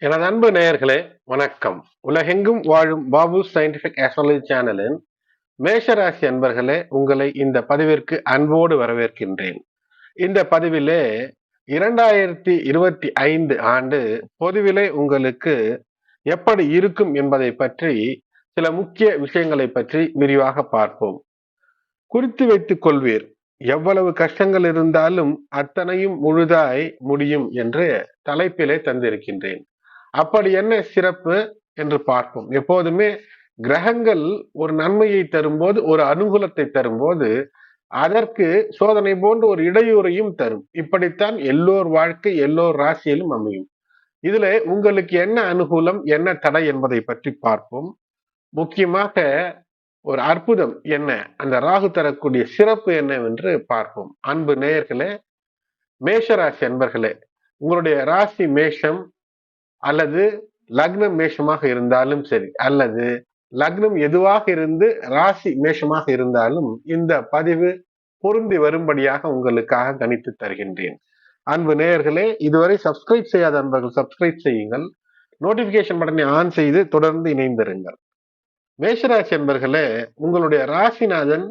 எனது அன்பு நேயர்களே, வணக்கம். உலகெங்கும் வாழும் பாபு சயின்டிபிக் ஆஸ்ட்ராலஜி சேனலின் மேஷராசி அன்பர்களே, உங்களை இந்த பதிவிற்கு அன்போடு வரவேற்கின்றேன். இந்த பதிவிலே 2025 ஆண்டு பொதுவிலே உங்களுக்கு எப்படி இருக்கும் என்பதை பற்றி சில முக்கிய விஷயங்களை பற்றி விரிவாக பார்ப்போம். குறித்து வைத்துக் கொள்வீர், எவ்வளவு கஷ்டங்கள் இருந்தாலும் அத்தனையும் முழுதாய் முடியும் என்று தலைப்பிலே தந்திருக்கின்றேன். அப்படி என்ன சிறப்பு என்று பார்ப்போம். எப்போதுமே கிரகங்கள் ஒரு நன்மையை தரும்போது, ஒரு அனுகூலத்தை தரும்போது அதற்கு சோதனை போன்ற ஒரு இடையூறையும் தரும். இப்படித்தான் எல்லோர் வாழ்க்கை எல்லோர் ராசியிலும் அமையும். இதுல உங்களுக்கு என்ன அனுகூலம் என்ன தடை என்பதை பற்றி பார்ப்போம். முக்கியமாக ஒரு அற்புதம் என்ன, அந்த ராகு தரக்கூடிய சிறப்பு என்னவென்று பார்ப்போம். அன்பு நேயர்களே, மேஷராசி அன்பர்களே, உங்களுடைய ராசி மேஷம் அல்லது லக்னம் மேஷமாக இருந்தாலும் சரி, அல்லது லக்னம் எதுவாக இருந்து ராசி மேஷமாக இருந்தாலும் இந்த பதிவு பொருந்தி வரும்படியாக உங்களுக்காக கணித்து தருகின்றேன். அன்பு நேயர்களே, இதுவரை சப்ஸ்கிரைப் செய்யாத அன்பர்கள் சப்ஸ்கிரைப் செய்யுங்கள். நோட்டிபிகேஷன் பட்டனை ஆன் செய்து தொடர்ந்து இணைந்திருங்கள். மேஷராசி அன்பர்களே, உங்களுடைய ராசிநாதன்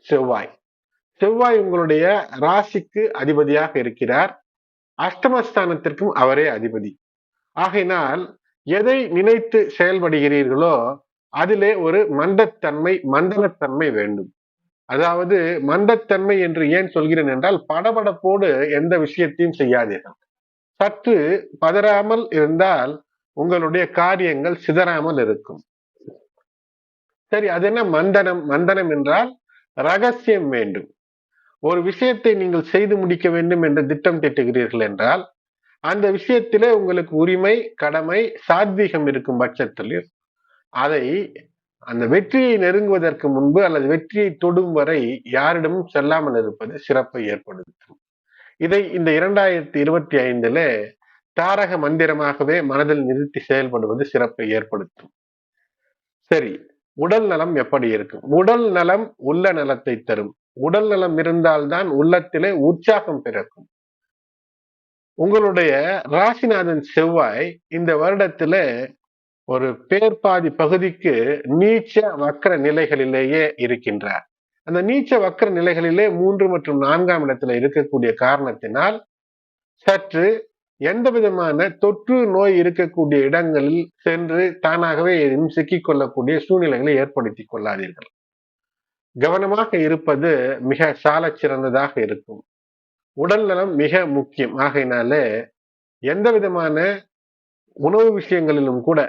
செவ்வாய். செவ்வாய் உங்களுடைய ராசிக்கு அதிபதியாக இருக்கிறார். அஷ்டமஸ்தானத்திற்கும் அவரே அதிபதி. ஆகையினால் எதை நினைத்து செயல்படுகிறீர்களோ அதிலே ஒரு மந்தனத்தன்மை வேண்டும். அதாவது மந்தத்தன்மை என்று ஏன் சொல்கிறேன் என்றால், படபடப்போடு எந்த விஷயத்தையும் செய்யாதீர்கள். சற்று பதறாமல் இருந்தால் உங்களுடைய காரியங்கள் சிதறாமல் இருக்கும். சரி, அது என்ன மந்தனம்? மந்தனம் என்றால் ரகசியம் வேண்டும். ஒரு விஷயத்தை நீங்கள் செய்து முடிக்க வேண்டும் என்று திட்டம் தீட்டுகிறீர்கள் என்றால் அந்த விஷயத்திலே உங்களுக்கு உரிமை, கடமை, சாத்வீகம் இருக்கும் பட்சத்தில் அதை அந்த வெற்றியை நெருங்குவதற்கு முன்பு அல்லது வெற்றியை தொடும் வரை யாரிடமும் செல்லாமல் இருப்பது சிறப்பை ஏற்படுத்தும். இதை இந்த 2025 தாரக மந்திரமாகவே மனதில் நிறுத்தி செயல்படுவது சிறப்பை ஏற்படுத்தும். சரி, உடல் நலம் எப்படி இருக்கும்? உடல் நலம் உள்ள நலத்தை தரும். உடல் நலம் இருந்தால்தான் உள்ளத்திலே உற்சாகம் பிறக்கும். உங்களுடைய ராசிநாதன் செவ்வாய் இந்த வருடத்துல ஒரு பேர்பாதி பகுதிக்கு நீச்ச வக்கர நிலைகளிலேயே இருக்கின்றார். அந்த நீச்ச வக்கர நிலைகளிலே 3 மற்றும் 4ஆம் இடத்துல இருக்கக்கூடிய காரணத்தினால் சற்று எந்த விதமான தொற்று நோய் இருக்கக்கூடிய இடங்களில் சென்று தானாகவே சிக்கிக் கொள்ளக்கூடிய சூழ்நிலைகளை ஏற்படுத்திக் கொள்ளாதீர்கள். கவனமாக இருப்பது மிக சால சிறந்ததாக இருக்கும். உடல் நலம் மிக முக்கியம். ஆகையினாலே எந்த விதமான உணவு விஷயங்களிலும் கூட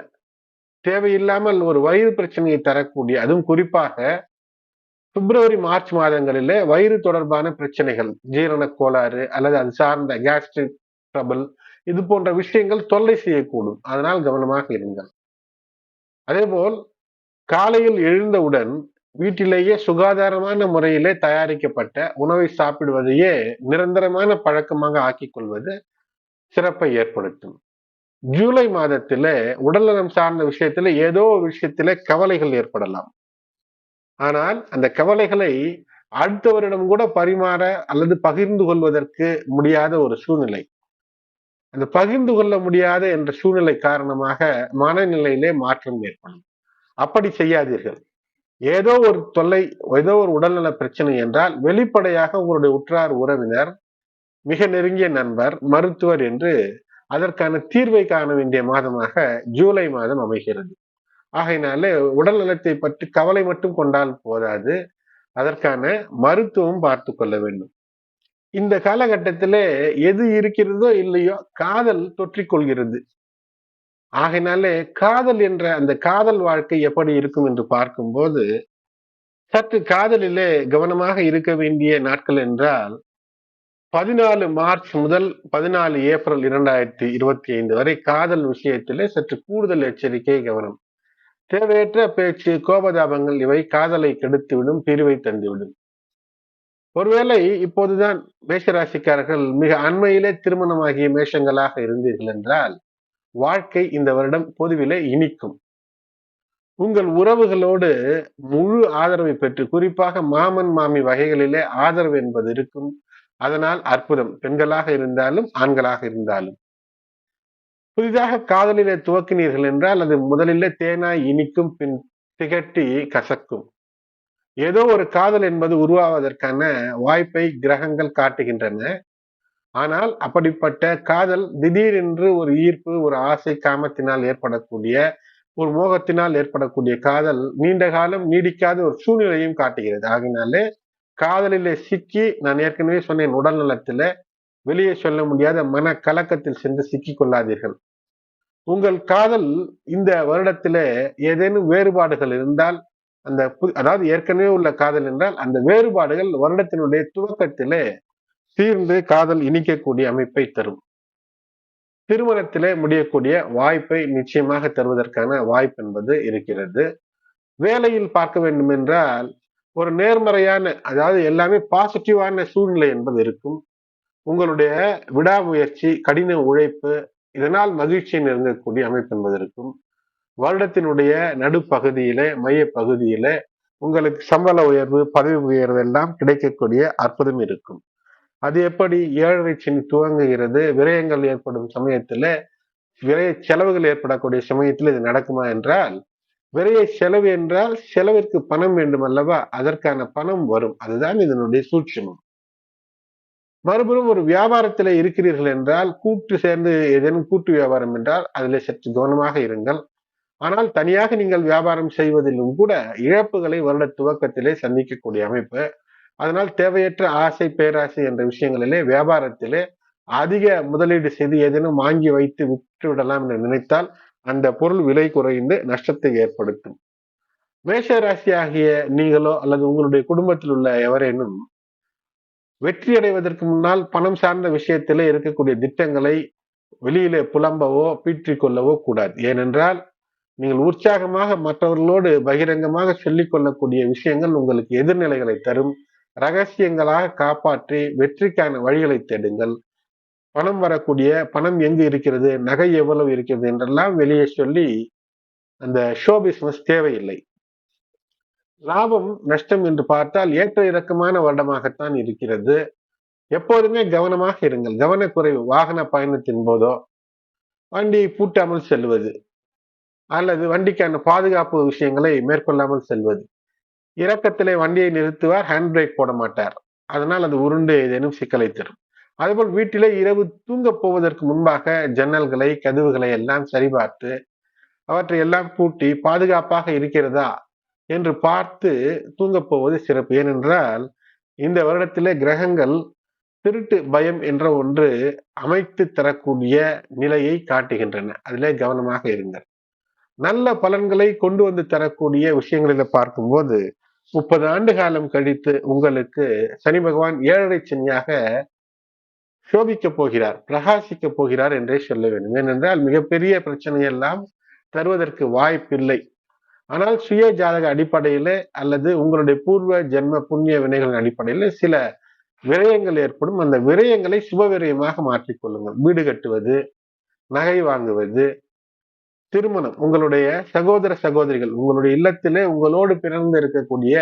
தேவையில்லாமல் ஒரு வயிறு பிரச்சனையை தரக்கூடிய, அதுவும் குறிப்பாக பிப்ரவரி மார்ச் மாதங்களிலே வயிறு தொடர்பான பிரச்சனைகள், ஜீரண கோளாறு அல்லது அது சார்ந்த கேஸ்ட்ரிக் ட்ரபிள், இது போன்ற விஷயங்கள் தொல்லை செய்யக்கூடும். அதனால் கவனமாக இருங்கள். அதேபோல் காலையில் எழுந்தவுடன் வீட்டிலேயே சுகாதாரமான முறையிலே தயாரிக்கப்பட்ட உணவை சாப்பிடுவதையே நிரந்தரமான பழக்கமாக ஆக்கிக் கொள்வது சிறப்பை ஏற்படுத்தும். ஜூலை மாதத்தில உடல்நலம் சார்ந்த விஷயத்துல ஏதோ ஒரு விஷயத்தில கவலைகள் ஏற்படலாம். ஆனால் அந்த கவலைகளை அடுத்தவரிடம் கூட பரிமாற அல்லது பகிர்ந்து கொள்வதற்கு முடியாத ஒரு சூழ்நிலை. அந்த பகிர்ந்து கொள்ள முடியாத என்ற சூழ்நிலை காரணமாக மனநிலையிலே மாற்றம் ஏற்படும். அப்படி செய்யாதீர்கள். ஏதோ ஒரு தொல்லை, ஏதோ ஒரு உடல்நல பிரச்சனை என்றால் வெளிப்படையாக உங்களுடைய உற்றார் உறவினர், மிக நெருங்கிய நண்பர், மருத்துவர் என்று அதற்கான தீர்வை காண வேண்டிய மாதமாக ஜூலை மாதம் அமைகிறது. ஆகையினாலே உடல் நலத்தை பற்றி கவலை மட்டும் கொண்டால் போதாது, அதற்கான மருத்துவம் பார்த்து கொள்ள வேண்டும். இந்த காலகட்டத்திலே எது இருக்கிறதோ இல்லையோ காதல் தொற்றிக் கொள்கிறது. ஆகையினாலே காதல் என்ற அந்த காதல் வாழ்க்கை எப்படி இருக்கும் என்று பார்க்கும்போது சற்று காதலிலே கவனமாக இருக்க வேண்டிய நாட்கள் என்றால் 14 மார்ச் முதல் 14 ஏப்ரல் 2025 வரை காதல் விஷயத்திலே சற்று கூடுதல் எச்சரிக்கை, கவனம். தேவையற்ற பேச்சு, கோபதாபங்கள் இவை காதலை கெடுத்துவிடும், பிரிவை தந்துவிடும். ஒருவேளை இப்போதுதான் மேஷராசிக்காரர்கள் மிக அண்மையிலே திருமணமாகிய மேஷங்களாக இருந்தீர்கள் என்றால் வாழ்க்கை இந்த வருடம் பொதுவிலே இனிக்கும். உங்கள் உறவுகளோடு முழு ஆதரவை பெற்று, குறிப்பாக மாமன் மாமி வகைகளிலே ஆதரவு என்பது இருக்கும். அதனால் அற்புதம். பெண்களாக இருந்தாலும் ஆண்களாக இருந்தாலும் புதிதாக காதலிலே துவக்கினீர்கள் என்றால் அது முதலிலே தேனாய் இனிக்கும், பின் திகட்டி கசக்கும். ஏதோ ஒரு காதல் என்பது உருவாவதற்கான வாய்ப்பை கிரகங்கள் காட்டுகின்றன. ஆனால் அப்படிப்பட்ட காதல் திடீரென்று ஒரு ஈர்ப்பு, ஒரு ஆசை, காமத்தினால் ஏற்படக்கூடிய, ஒரு மோகத்தினால் ஏற்படக்கூடிய காதல் நீண்ட காலம் நீடிக்காத ஒரு சூழ்நிலையும் காட்டுகிறது. ஆகினாலே காதலிலே சிக்கி, நான் ஏற்கனவே சொன்னேன், உடல் நலத்தில வெளியே சொல்ல முடியாத மன கலக்கத்தில் சென்று சிக்கிக் கொள்ளாதீர்கள். உங்கள் காதல் இந்த வருடத்திலே ஏதேனும் வேறுபாடுகள் இருந்தால், அந்த அதாவது ஏற்கனவே உள்ள காதல் என்றால் அந்த வேறுபாடுகள் வருடத்தினுடைய துவக்கத்திலே தீர்ந்து காதல் இனிக்கக்கூடிய அமைப்பை தரும். திருமணத்திலே முடியக்கூடிய வாய்ப்பை நிச்சயமாக தருவதற்கான வாய்ப்பு என்பது இருக்கிறது. வேலையில் பார்க்க வேண்டும் என்றால் ஒரு நேர்மறையான, அதாவது எல்லாமே பாசிட்டிவான சூழ்நிலை என்பது இருக்கும். உங்களுடைய விடாமுயற்சி, கடின உழைப்பு, இதனால் மகிழ்ச்சியை நெருங்கக்கூடிய அமைப்பு என்பது இருக்கும். வருடத்தினுடைய நடுப்பகுதியிலே, மைய பகுதியிலே உங்களுக்கு சம்பள உயர்வு, பதவி உயர்வு எல்லாம் கிடைக்கக்கூடிய அற்புதம் இருக்கும். அது எப்படி 7.5 சனி துவங்குகிறது, விரயங்கள் ஏற்படும் சமயத்துல, விரைய செலவுகள் ஏற்படக்கூடிய சமயத்தில் இது நடக்குமா என்றால், விரைய செலவு என்றால் செலவிற்கு பணம் வேண்டும் அல்லவா, அதற்கான பணம் வரும். அதுதான் இதனுடைய சூட்சுமம். மறுபுறம் ஒரு வியாபாரத்தில் இருக்கிறீர்கள் என்றால், கூட்டு சேர்ந்து ஏதேனும் கூட்டு வியாபாரம் என்றால் அதில் சற்று கவனமாக இருங்கள். ஆனால் தனியாக நீங்கள் வியாபாரம் செய்வதிலும் கூட இழப்புகளை வருட துவக்கத்திலே சந்திக்கக்கூடிய அமைப்பு. அதனால் தேவையற்ற ஆசை, பேராசை என்ற விஷயங்களிலே வியாபாரத்திலே அதிக முதலீடு செய்து ஏதேனும் வாங்கி வைத்து விட்டு விடலாம் என்று நினைத்தால் அந்த பொருள் விலை குறைந்து நஷ்டத்தை ஏற்படுத்தும். மேஷ ராசி ஆகிய நீங்களோ அல்லது உங்களுடைய குடும்பத்தில் உள்ள எவரேனும் வெற்றி அடைவதற்கு முன்னால் பணம் சார்ந்த விஷயத்திலே இருக்கக்கூடிய திட்டங்களை வெளியிலே புலம்பவோ பீற்றிக் கொள்ளவோ கூடாது. ஏனென்றால் நீங்கள் உற்சாகமாக மற்றவர்களோடு பகிரங்கமாக சொல்லிக் கொள்ளக்கூடிய விஷயங்கள் உங்களுக்கு எதிர்நிலைகளை தரும். ரகசியங்களாக காப்பாற்றி வெற்றிக்கான வழிகளை தேடுங்கள். பணம் வரக்கூடிய, பணம் எங்கு இருக்கிறது, நகை எவ்வளவு இருக்கிறது என்றெல்லாம் வெளியே சொல்லி அந்த ஷோ பிசினஸ் தேவையில்லை. லாபம் நஷ்டம் என்று பார்த்தால் ஏற்ற இறக்கமான வருடமாகத்தான் இருக்கிறது. எப்போதுமே கவனமாக இருங்கள். கவனக்குறைவு, வாகன பயணத்தின் போதோ வண்டியை பூட்டாமல் செல்வது அல்லது வண்டிக்கான பாதுகாப்பு விஷயங்களை மேற்கொள்ளாமல் செல்வது. இறக்கத்திலே வண்டியை நிறுத்துவார், ஹேண்ட் பிரேக் போட மாட்டார். அதனால் அது உருண்டு ஏதேனும் சிக்கலை தரும். அதுபோல் வீட்டிலே இரவு தூங்க போவதற்கு முன்பாக ஜன்னல்களை, கதவுகளை எல்லாம் சரிபார்த்து அவற்றை எல்லாம் பூட்டி பாதுகாப்பாக இருக்கிறதா என்று பார்த்து தூங்கப் போவது சிறப்பு. ஏனென்றால் இந்த வருடத்திலே கிரகங்கள் திருட்டு பயம் என்ற ஒன்று அமைத்து தரக்கூடிய நிலையை காட்டுகின்றன. அதிலே கவனமாக இருங்கள். நல்ல பலன்களை கொண்டு வந்து தரக்கூடிய விஷயங்களில பார்க்கும்போது 30 ஆண்டு காலம் கழித்து உங்களுக்கு சனி பகவான் 7.5 சனியாக சோபிக்க போகிறார், பிரகாசிக்க போகிறார் என்றே சொல்ல வேண்டும். ஏனென்றால் மிகப்பெரிய பிரச்சனையெல்லாம் தருவதற்கு வாய்ப்பில்லை. ஆனால் சுய ஜாதக அடிப்படையில அல்லது உங்களுடைய பூர்வ ஜென்ம புண்ணிய வினைகளின் அடிப்படையில் சில விரயங்கள் ஏற்படும். அந்த விரயங்களை சுப விரயமாக மாற்றிக்கொள்ளுங்கள். வீடு கட்டுவது, நகை வாங்குவது, திருமணம், உங்களுடைய சகோதர சகோதரிகள், உங்களுடைய இல்லத்திலே உங்களோடு பிறந்து இருக்கக்கூடிய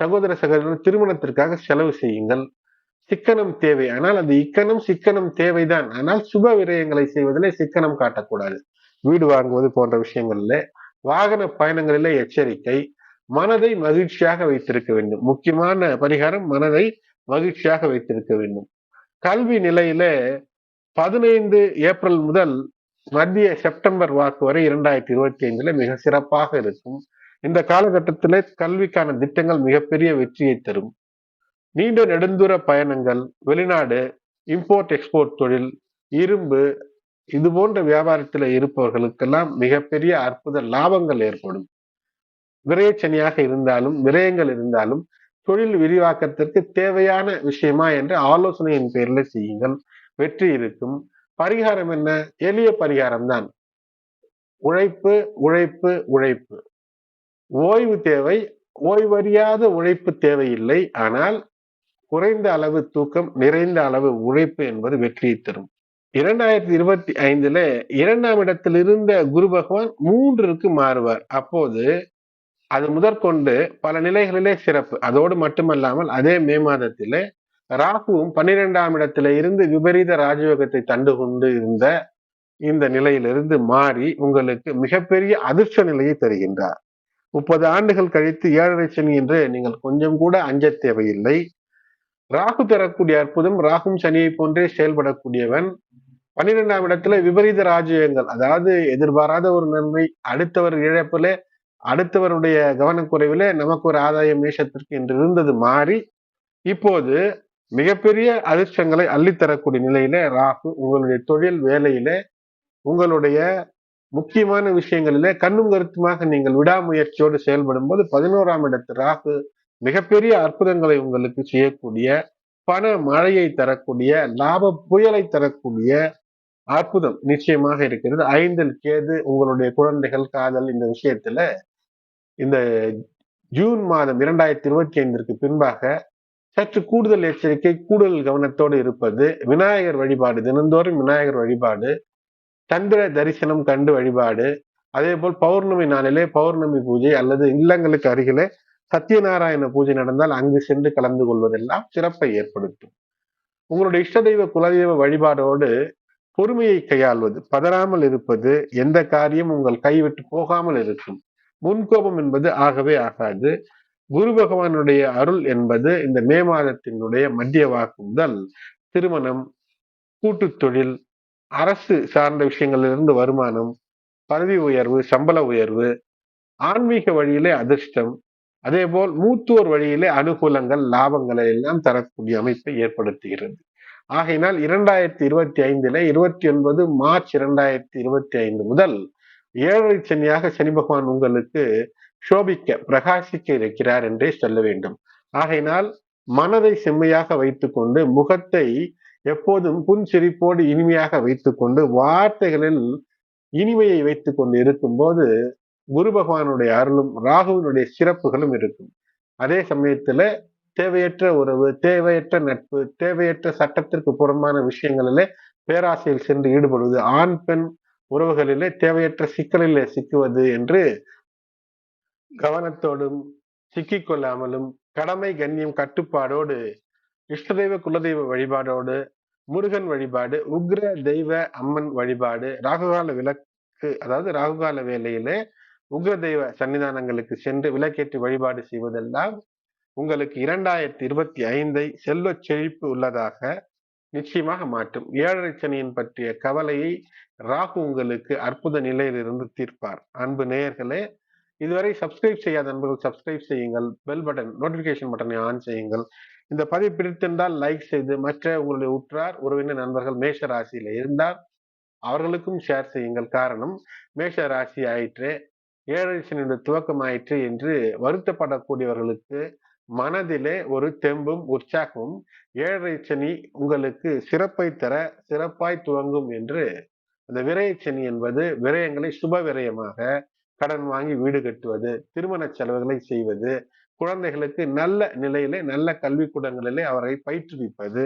சகோதர சகோதரிகள் திருமணத்திற்காக செலவு செய்யுங்கள். சிக்கனம் தேவை, ஆனால் அது இக்கணம் சிக்கனம் தேவைதான். ஆனால் சுப விரயங்களை செய்வதிலே சிக்கனம் காட்டக்கூடாது. வீடு வாங்குவது போன்ற விஷயங்கள்ல, வாகன பயணங்களிலே எச்சரிக்கை. மனதை மகிழ்ச்சியாக வைத்திருக்க வேண்டும். முக்கியமான பரிகாரம் மனதை மகிழ்ச்சியாக வைத்திருக்க வேண்டும். கல்வி நிலையில 15 ஏப்ரல் முதல் மத்திய செப்டம்பர் வாக்கு வரை 2025 மிக சிறப்பாக இருக்கும். இந்த காலகட்டத்திலே கல்விக்கான திட்டங்கள் மிகப்பெரிய வெற்றியை தரும். நீண்ட நெடுந்தூர பயணங்கள், வெளிநாடு, இம்போர்ட் எக்ஸ்போர்ட் தொழில், இரும்பு, இது போன்ற வியாபாரத்தில் இருப்பவர்களுக்கெல்லாம் மிகப்பெரிய அற்புத லாபங்கள் ஏற்படும். விரயச்சனியாக இருந்தாலும், விரயங்கள் இருந்தாலும் தொழில் விரிவாக்கத்திற்கு தேவையான விஷயமா என்று ஆலோசனையின் பேரில் செய்யுங்கள். வெற்றி இருக்கும். பரிகாரம் என்ன? எளிய பரிகாரம் தான். உழைப்பு, உழைப்பு, உழைப்பு. ஓய்வு தேவை. ஓய்வறியாத உழைப்பு தேவையில்லை. ஆனால் குறைந்த அளவு தூக்கம், நிறைந்த அளவு உழைப்பு என்பது வெற்றியை தரும். 2025 2ஆம் இடத்தில் இருந்த குரு பகவான் 3ற்கு மாறுவார். அப்போது அது முதற்கொண்டு பல நிலைகளிலே சிறப்பு. அதோடு மட்டுமல்லாமல் அதே மே மாதத்திலே ராகுவும் 12ஆம் இடத்திலே இருந்து விபரீத ராஜயோகத்தை தண்டு கொண்டு இருந்த இந்த நிலையிலிருந்து மாறி உங்களுக்கு மிகப்பெரிய அதிர்ஷ்ட நிலையை தருகின்றார். 30 ஆண்டுகள் கழித்து 7.5 சனி என்று நீங்கள் கொஞ்சம் கூட அஞ்ச தேவையில்லை. ராகு தரக்கூடிய அற்புதம், ராகும் சனியை போன்றே செயல்படக்கூடியவன். 12ஆம் இடத்துல விபரீத ராஜ்யங்கள், அதாவது எதிர்பாராத ஒரு நன்மை, அடுத்தவர் இழப்பிலே, அடுத்தவருடைய கவனக்குறைவிலே நமக்கு ஒரு ஆதாயம் மேஷத்திற்கு என்று இருந்தது மாறி இப்போது மிகப்பெரிய அதிர்ஷ்டங்களை அள்ளித்தரக்கூடிய நிலையில ராகு உங்களுடைய தொழில் வேலையிலே, உங்களுடைய முக்கியமான விஷயங்களிலே கண்ணும் கருத்துமாக நீங்கள் விடாமுயற்சியோடு செயல்படும் போது 11ஆம் இடத்து ராகு மிகப்பெரிய அற்புதங்களை உங்களுக்கு செய்யக்கூடிய, பண மழையை தரக்கூடிய, லாப புயலை தரக்கூடிய அற்புதம் நிச்சயமாக இருக்கிறது. 5ல் கேது உங்களுடைய குழந்தைகள், காதல் இந்த விஷயத்துல இந்த ஜூன் மாதம் 2025ற்கு பின்பாக சற்று கூடுதல் எச்சரிக்கை, கூடுதல் கவனத்தோடு இருப்பது. விநாயகர் வழிபாடு, தினந்தோறும் விநாயகர் வழிபாடு, சந்திர தரிசனம் கண்டு வழிபாடு, அதே போல் பௌர்ணமி நாளிலே பௌர்ணமி பூஜை அல்லது இல்லங்களுக்கு அருகிலே சத்யநாராயண பூஜை நடந்தால் அங்கு சென்று கலந்து கொள்வதெல்லாம் சிறப்பை ஏற்படுத்தும். உங்களுடைய இஷ்ட தெய்வ குலதெய்வ வழிபாடோடு பொறுமையை கையாள்வது, பதறாமல் இருப்பது, எந்த காரியம் உங்கள் கைவிட்டு போகாமல் இருக்கும். முன்கோபம் என்பது ஆகவே ஆகாது. குரு பகவானுடைய அருள் என்பது இந்த மே மாதத்தினுடைய மத்திய வாக்கு முதல் திருமணம், கூட்டு தொழில், அரசு சார்ந்த விஷயங்களிலிருந்து வருமானம், பதவி உயர்வு, சம்பள உயர்வு, ஆன்மீக வழியிலே அதிர்ஷ்டம், அதே போல் மூத்தோர் வழியிலே அனுகூலங்கள், லாபங்களை எல்லாம் தரக்கூடிய அமைப்பை ஏற்படுத்துகிறது. ஆகையினால் 2025 29 மார்ச் 2025 முதல் 7.5 சனியாக சனி பகவான் உங்களுக்கு சோபிக்க, பிரகாசிக்க இருக்கிறார் என்றே சொல்ல வேண்டும். ஆகையினால் மனதை செம்மையாக வைத்துக்கொண்டு, முகத்தை எப்போதும் புன்சிரிப்போடு இனிமையாக வைத்துக்கொண்டு, வார்த்தைகளில் இனிமையை வைத்துக் கொண்டு இருக்கும் போது குரு பகவானுடைய அருளும் ராகுவினுடைய சிறப்புகளும் இருக்கும். அதே சமயத்துல தேவையற்ற உறவு, தேவையற்ற நட்பு, தேவையற்ற சட்டத்திற்கு புறம்பான விஷயங்களிலே பேராசையில் சென்று ஈடுபடுவது, ஆண் பெண் உறவுகளிலே தேவையற்ற சிக்கலிலே சிக்குவது என்று கவனத்தோடும் சிக்கிக் கொள்ளாமலும் கடமை கண்ணியம் கட்டுப்பாடோடு இஷ்ட தெய்வ குலதெய்வ வழிபாடோடு முருகன் வழிபாடு, உக்ர தெய்வ அம்மன் வழிபாடு, ராகுகால விளக்கு, அதாவது ராகுகால வேளையிலே உக்ர தெய்வ சன்னிதானங்களுக்கு சென்று விளக்கேற்றி வழிபாடு செய்வதெல்லாம் உங்களுக்கு 2025 செல்வ செழிப்பு உள்ளதாக நிச்சயமாக மாற்றும். 7.5 சனியின் பற்றிய கவலையை ராகு உங்களுக்கு அற்புத நிலையிலிருந்து தீர்ப்பார். அன்பு நேயர்களே, இதுவரை சப்ஸ்கிரைப் செய்யாத நண்பர்கள் சப்ஸ்கிரைப் செய்யுங்கள். பெல் பட்டன், நோட்டிபிகேஷன் பட்டனை ஆன் செய்யுங்கள். இந்த பதிவு பிடித்திருந்தால் லைக் செய்து மற்ற உங்களுடைய உற்றார் உறவினர் நண்பர்கள் மேஷ ராசியில இருந்தால் அவர்களுக்கும் ஷேர் செய்யுங்கள். காரணம், மேஷ ராசி ஆயிற்று, 7.5 சனியுடைய துவக்கம் ஆயிற்று என்று வருத்தப்படக்கூடியவர்களுக்கு மனதிலே ஒரு தெம்பும் உற்சாகமும் 7.5 சனி உங்களுக்கு சிறப்பை தர சிறப்பாய் துவங்கும் என்று, அந்த விரய சனி என்பது விரயங்களை சுப விரயமாக, கடன் வாங்கி வீடு கட்டுவது, திருமண செலவுகளை செய்வது, குழந்தைகளுக்கு நல்ல நிலையிலே நல்ல கல்விக்கூடங்களிலே அவரை பயிற்றுவிப்பது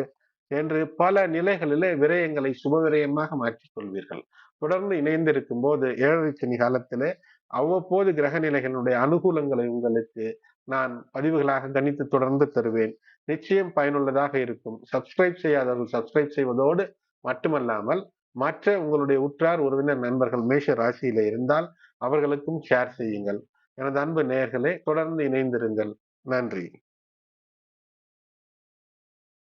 என்று பல நிலைகளிலே விரயங்களை சுப விரயமாக மாற்றிக் கொள்வீர்கள். தொடர்ந்து இணைந்திருக்கும் போது 7.5 சனி காலத்திலே அவ்வப்போது கிரக நிலைகளுடைய அனுகூலங்களை உங்களுக்கு நான் பதிவுகளாக கணித்து தொடர்ந்து தருவேன். நிச்சயம் பயனுள்ளதாக இருக்கும். சப்ஸ்கிரைப் செய்யாதவர்கள் சப்ஸ்கிரைப் செய்வதோடு மட்டுமல்லாமல் மற்ற உங்களுடைய உற்றார் உறவினர் நண்பர்கள் மேஷ ராசியில இருந்தால் அவர்களுக்கும் ஷேர் செய்யுங்கள். எனது அன்பு நேயர்களே, தொடர்ந்து இணைந்திருங்கள். நன்றி.